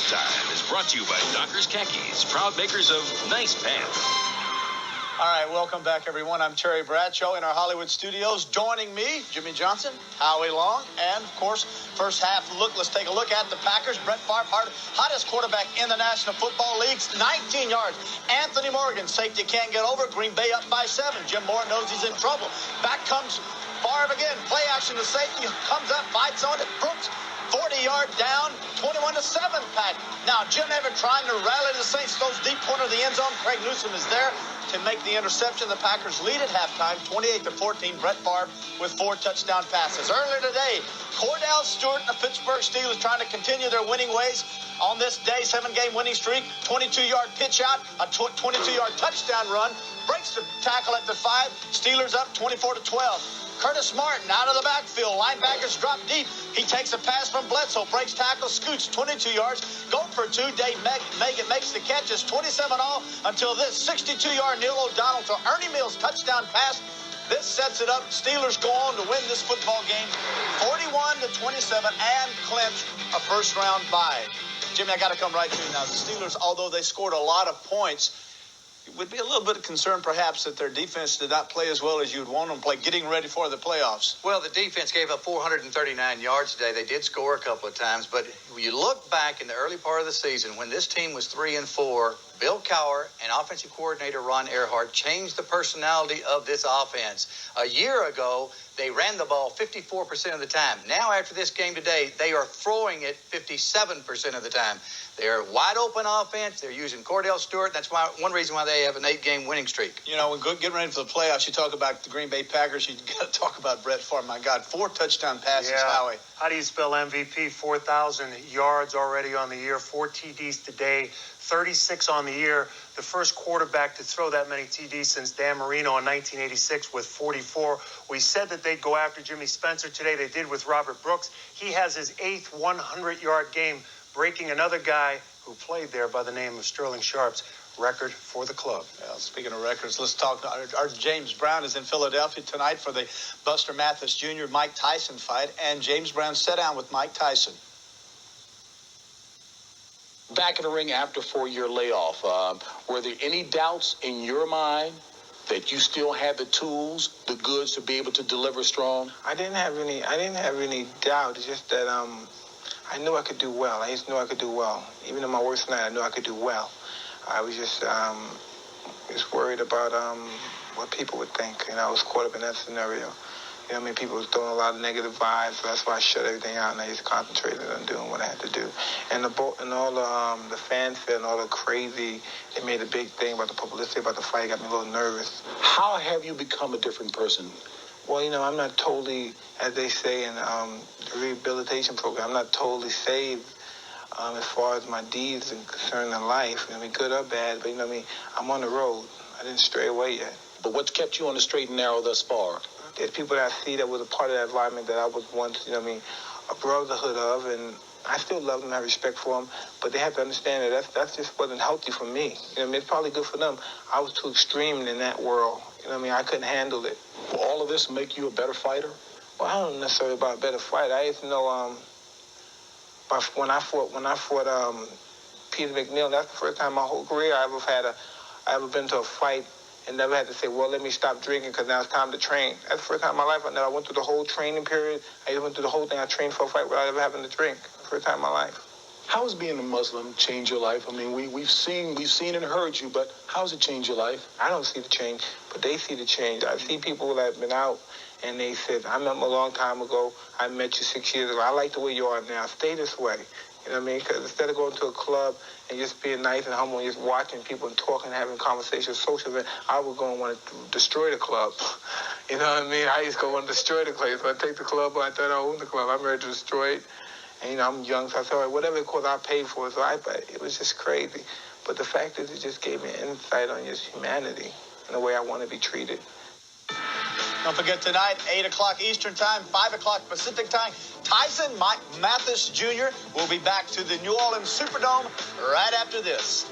Halftime is brought to you by Dockers Khakis, proud makers of nice pants. All right, welcome back, everyone. I'm Terry Bradshaw in our Hollywood studios. Joining me, Jimmy Johnson, Howie Long, and, of course, first half look. Let's take a look at the Packers. Brett Favre, hottest quarterback in the National Football League, 19 yards. Anthony Morgan, safety can't get over. Green Bay up by 7. Jim Moore knows he's in trouble. Back comes Favre again. Play action to safety. Comes up, bites on it. Brooks, 40-yard down, 21-7 Pack. Now, Jim Everett trying to rally the Saints. Goes deep corner of the end zone. Craig Newsome is there to make the interception. The Packers lead at halftime, 28-14. Brett Favre with 4 touchdown passes. Earlier today, Cordell Stewart and the Pittsburgh Steelers trying to continue their winning ways on this day, 7-game winning streak. 22-yard pitch out, a 22-yard touchdown run. Breaks the tackle at the 5. Steelers up 24-12. Curtis Martin out of the backfield. Linebackers drop deep. He takes a pass from Bledsoe. Breaks tackle. Scoots 22 yards. Go for 2. Dave Megan makes the catch. It's 27 all until this 62-yard Neil O'Donnell to Ernie Mills touchdown pass. This sets it up. Steelers go on to win this football game 41-27 and clinch a first-round bye. Jimmy, I got to come right to you now. The Steelers, although they scored a lot of points, it would be a little bit of concern, perhaps, that their defense did not play as well as you'd want them to play, getting ready for the playoffs. Well, the defense gave up 439 yards today. They did score a couple of times, but when you look back in the early part of the season, when this team was 3-4, Bill Cowher and offensive coordinator Ron Earhart changed the personality of this offense. A year ago, they ran the ball 54% of the time. Now, after this game today, they are throwing it 57% of the time. They're wide open offense. They're using Cordell Stewart. That's why one reason why they have an 8-game winning streak. You know, when getting ready for the playoffs, you talk about the Green Bay Packers. You got to talk about Brett Favre. My God, 4 touchdown passes, Howie. How do you spell MVP? 4,000 yards already on the year, 4 TDs today, 36 on the year. The first quarterback to throw that many TDs since Dan Marino in 1986 with 44. We said that they'd go after Jimmy Spencer today. They did with Robert Brooks. He has his 8th 100-yard game, breaking another guy who played there by the name of Sterling Sharp's record for the club. Well, speaking of records, let's talk. Our James Brown is in Philadelphia tonight for the Buster Mathis Jr. Mike Tyson fight, and James Brown sat down with Mike Tyson. Back in the ring after a 4-year layoff, were there any doubts in your mind that you still had the tools, the goods to be able to deliver strong? I didn't have any doubt. It's just that I knew I could do well. I just knew I could do well. Even in my worst night, I knew I could do well. I was just worried about what people would think. You know, I was caught up in that scenario. You know what I mean? People was throwing a lot of negative vibes, so that's why I shut everything out and I just concentrated on doing what I had to do. And all the fanfare and all the crazy, they made a big thing about the publicity about the fight. It got me a little nervous. How have you become a different person? Well, you know, I'm not totally, as they say in the rehabilitation program, I'm not totally saved as far as my deeds and concern in life. You know what I mean, good or bad, but you know what I mean, I'm on the road. I didn't stray away yet. But what's kept you on the straight and narrow thus far? There's people that I see that was a part of that environment that I was once, you know what I mean, a brotherhood of, and I still love them and have respect for them, but they have to understand that that just wasn't healthy for me. You know what I mean? It's probably good for them. I was too extreme in that world. You know what I mean? I couldn't handle it. Will all of this make you a better fighter? Well, I don't necessarily about a better fighter. I used to know when I fought Peter McNeil, that's the first time in my whole career I ever been to a fight and never had to say, well, let me stop drinking because now it's time to train. That's the first time in my life I went through the whole training period. I went through the whole thing. I trained for a fight without ever having to drink. First time in my life. How has being a Muslim changed your life? I mean, we've seen and heard you, but how has it changed your life? I don't see the change, but they see the change. I see people that have been out and they said, I remember a long time ago, I met you 6 years ago. I like the way you are now. Stay this way. You know what I mean? Because instead of going to a club and just being nice and humble and just watching people and talking and having conversations, social event, I would go and want to destroy the club. You know what I mean? I used to go want to destroy the club. So I take the club, I thought I owned the club. I'm ready to destroy it. And, you know, I'm young, so I thought, whatever it costs, I'll pay for it. So it was just crazy. But the fact is, it just gave me an insight on just humanity and the way I want to be treated. Don't forget tonight, 8 o'clock Eastern Time, 5 o'clock Pacific Time, Tyson Mike Mathis Jr. will be back to the New Orleans Superdome right after this.